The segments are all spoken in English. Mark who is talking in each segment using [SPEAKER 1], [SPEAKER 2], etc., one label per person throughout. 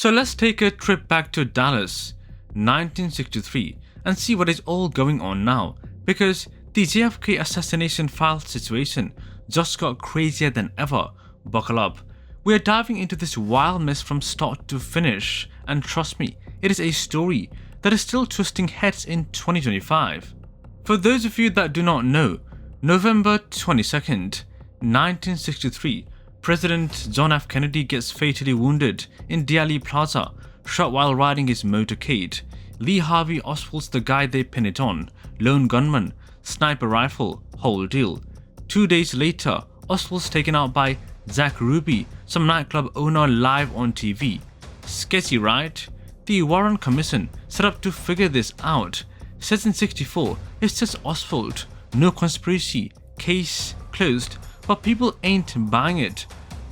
[SPEAKER 1] So let's take a trip back to Dallas, 1963, and see what is all going on now, because the JFK Assassination Files situation just got crazier than ever. Buckle up. We are diving into this wild mess from start to finish, and trust me, it is a story that is still twisting heads in 2025. For those of you that do not know, November 22nd, 1963, President John F Kennedy gets fatally wounded in Dealey Plaza, shot while riding his motorcade. Lee Harvey Oswald's the guy they pin it on, lone gunman, sniper rifle, whole deal. 2 days later, Oswald's taken out by Zach Ruby, some nightclub owner, live on TV. Sketchy, right? The Warren Commission set up to figure this out. Says in 64, it's just Oswald, no conspiracy, case closed, but people ain't buying it.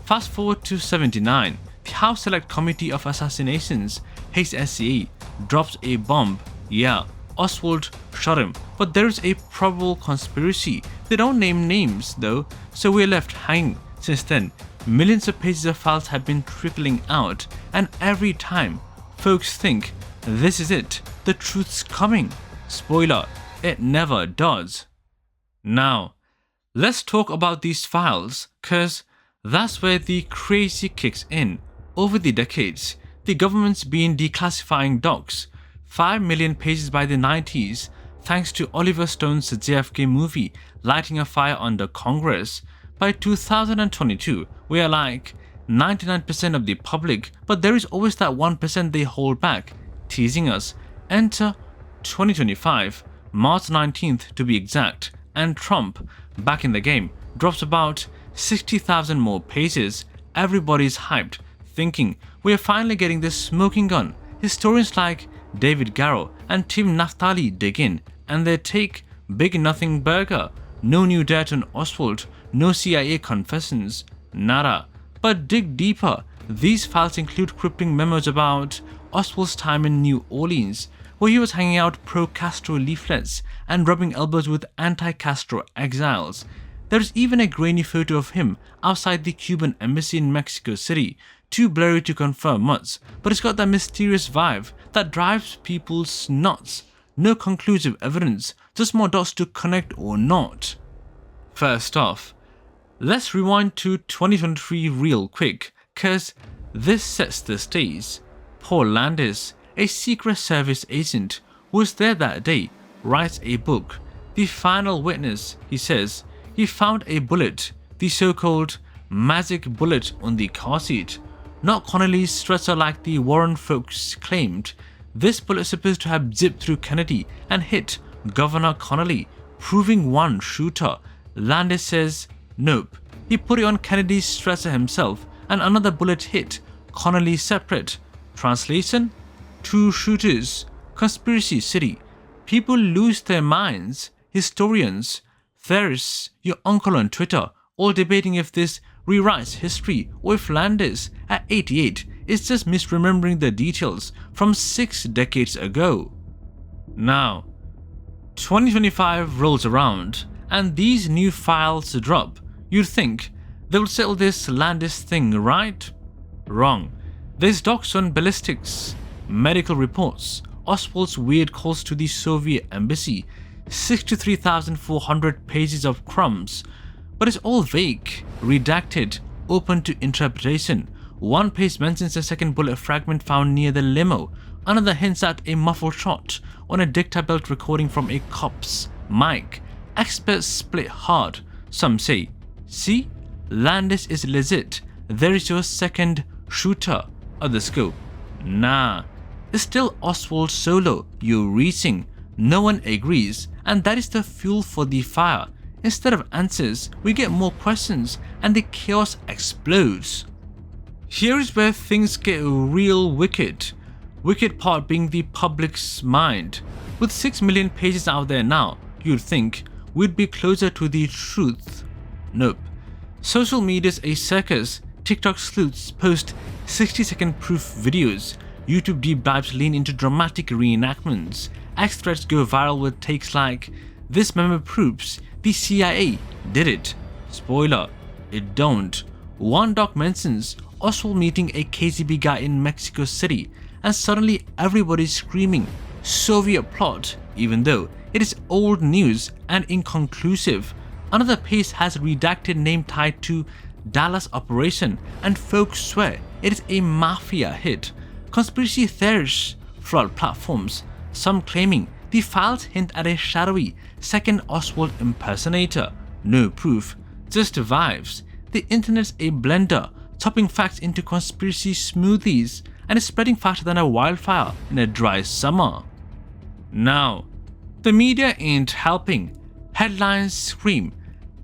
[SPEAKER 1] Fast forward to 79, the House Select Committee of Assassinations, HSCA, drops a bomb. Yeah, Oswald shot him, but there's a probable conspiracy. They don't name names though, so we're left hanging. Since then, millions of pages of files have been trickling out, and every time, folks think, this is it, the truth's coming. Spoiler, it never does. Now, let's talk about these files, cause that's where the crazy kicks in. Over the decades, the government's been declassifying docs, 5 million pages by the 90s, thanks to Oliver Stone's JFK movie lighting a fire under Congress. By 2022, we are like 99% of the public, but there is always that 1% they hold back, teasing us. Enter 2025, March 19th to be exact, and Trump, back in the game, drops about 60,000 more pages. Everybody's hyped, thinking we are finally getting this smoking gun. Historians like David Garrow and Tim Naftali dig in, and they take big nothing burger. No new dirt on Oswald, no CIA confessions, nada. But dig deeper. These files include cryptic memos about Oswald's time in New Orleans, where he was handing out pro-Castro leaflets and rubbing elbows with anti-Castro exiles. There's even a grainy photo of him outside the Cuban embassy in Mexico City, too blurry to confirm much, but it's got that mysterious vibe that drives people's nuts. No conclusive evidence, just more dots to connect or not. First off, let's rewind to 2023 real quick, cause this sets the stage. Paul Landis, a Secret Service agent who was there that day, writes a book. The Final Witness, he says, he found a bullet, the so-called magic bullet on the car seat. Not Connolly's stretcher like the Warren folks claimed. This bullet is supposed to have zipped through Kennedy and hit Governor Connolly, proving one shooter. Landis says, nope, he put it on Kennedy's stretcher himself and another bullet hit Connolly separate. Translation? Two shooters. Conspiracy City. People lose their minds. Historians, theorists, your uncle on Twitter, all debating if this rewrites history or if Landis, at 88, is just misremembering the details from 6 decades ago. Now, 2025 rolls around and these new files drop. You'd think they'll settle this Landis thing, right? Wrong. There's docs on ballistics, medical reports, Oswald's weird calls to the Soviet embassy, 63,400 pages of crumbs, but it's all vague, redacted, open to interpretation. One page mentions a second bullet fragment found near the limo, another hints at a muffled shot on a dicta belt recording from a cop's mic. Experts split hard. Some say, see, Landis is legit, there is your second shooter. Others go, nah, it's still Oswald solo, you're reaching. No one agrees, and that is the fuel for the fire. Instead of answers, we get more questions and the chaos explodes. Here is where things get real wicked. Wicked part being the public's mind. With 6 million pages out there now, you'd think we'd be closer to the truth. Nope. Social media's a circus. TikTok sleuths post 60-second proof videos. YouTube deep dives lean into dramatic reenactments. X threads go viral with takes like, this memo proves the CIA did it. Spoiler, it don't. One doc mentions Oswald meeting a KGB guy in Mexico City, and suddenly everybody's screaming Soviet plot, even though it is old news and inconclusive. Another page has a redacted name tied to Dallas operation, and folks swear it is a mafia hit. Conspiracy theorists flood platforms, some claiming the files hint at a shadowy second Oswald impersonator. No proof, just vibes. The internet's a blender, chopping facts into conspiracy smoothies, and is spreading faster than a wildfire in a dry summer. Now, the media ain't helping. Headlines scream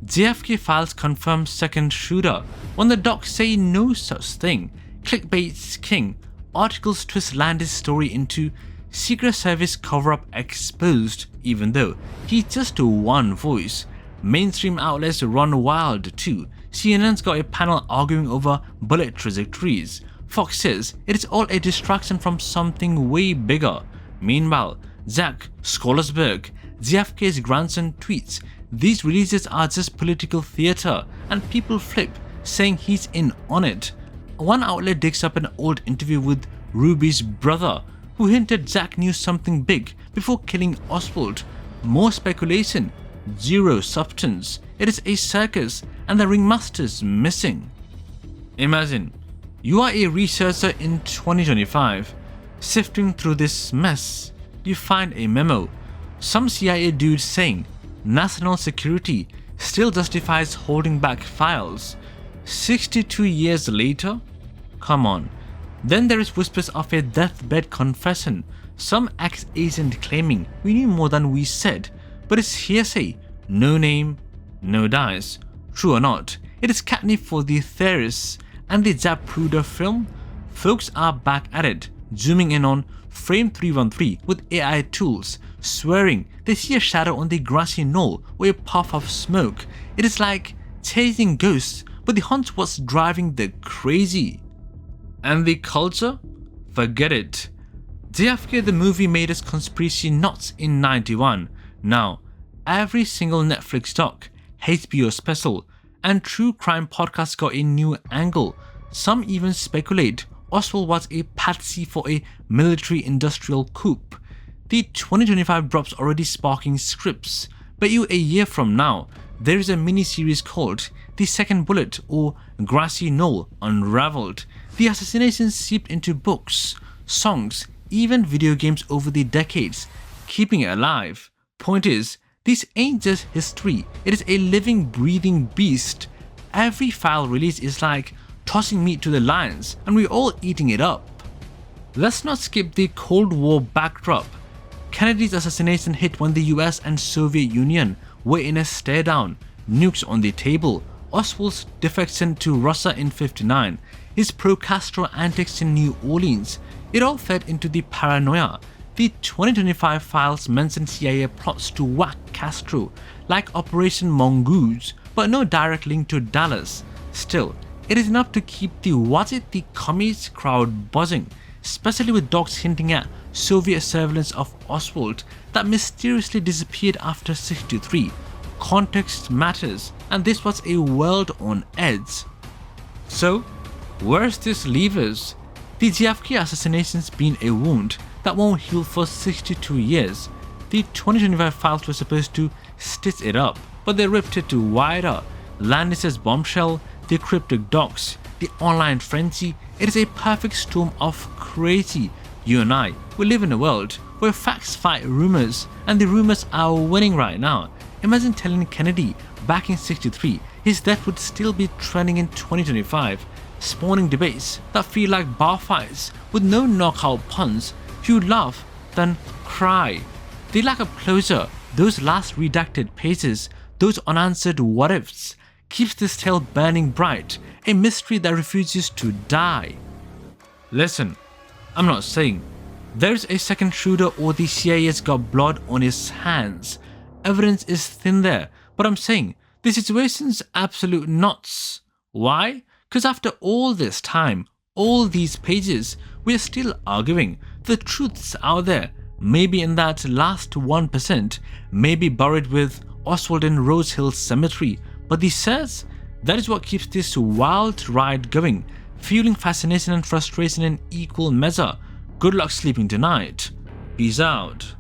[SPEAKER 1] JFK Files confirms second shooter when the docs say no such thing. Clickbait's king. Articles twist Landis' story into Secret Service cover-up exposed, even though he's just one voice. Mainstream outlets run wild too. CNN's got a panel arguing over bullet trajectories. Fox says it is all a distraction from something way bigger. Meanwhile, Zach Scholarsberg, JFK's grandson, tweets these releases are just political theater, and people flip, saying he's in on it. One outlet digs up an old interview with Ruby's brother, who hinted Zach knew something big before killing Oswald. More speculation, zero substance. It is a circus, and the ringmaster's missing. Imagine, you are a researcher in 2025, sifting through this mess. You find a memo, some CIA dude saying national security still justifies holding back files. 62 years later? Come on. Then there is whispers of a deathbed confession, some ex-agent claiming we knew more than we said, but it's hearsay, no name, no dice. True or not, it is catnip for the theorists. And the Zapruder film? Folks are back at it, zooming in on frame 313 with AI tools, swearing they see a shadow on the grassy knoll or a puff of smoke. It is like chasing ghosts, but the hunch was driving the crazy. And the culture? Forget it. JFK the movie made us conspiracy nuts in 91. Now, every single Netflix doc, HBO special, and true crime podcast got a new angle. Some even speculate Oswald was a patsy for a military-industrial coup. The 2025 drops already sparking scripts. Bet you a year from now, there is a mini-series called The Second Bullet or Grassy Knoll Unraveled. The assassination seeped into books, songs, even video games over the decades, keeping it alive. Point is, this ain't just history, it is a living, breathing beast. Every file release is like tossing meat to the lions, and we're all eating it up. Let's not skip the Cold War backdrop. Kennedy's assassination hit when the US and Soviet Union were in a stare-down, nukes on the table. Oswald's defection to Russia in '59, his pro-Castro antics in New Orleans, it all fed into the paranoia. The 2025 files mention CIA plots to whack Castro, like Operation Mongoose, but no direct link to Dallas. Still, it is enough to keep the commies crowd buzzing, especially with docs hinting at Soviet surveillance of Oswald that mysteriously disappeared after '63. Context matters, and this was a world on edge. So, where's this leave us? The JFK assassination's been a wound that won't heal for 62 years. The 2025 files were supposed to stitch it up, but they ripped it to wider. Landis' bombshell, the cryptic docs, the online frenzy, it is a perfect storm of crazy. You and I, we live in a world where facts fight rumors, and the rumors are winning right now. Imagine telling Kennedy back in '63 his death would still be trending in 2025, spawning debates that feel like bar fights with no knockout puns. You laugh, then cry. The lack of closure, those last redacted pages, those unanswered what-ifs, keeps this tale burning bright, a mystery that refuses to die. Listen, I'm not saying there's a second shooter or the CIA's got blood on his hands. Evidence is thin there, but I'm saying the situation's absolute nuts. Why? Because after all this time, all these pages, we're still arguing. The truth's out there, maybe in that last 1%, maybe buried with Oswald in Rose Hill Cemetery, but the says, that is what keeps this wild ride going. fueling fascination and frustration in equal measure. Good luck sleeping tonight. Peace out.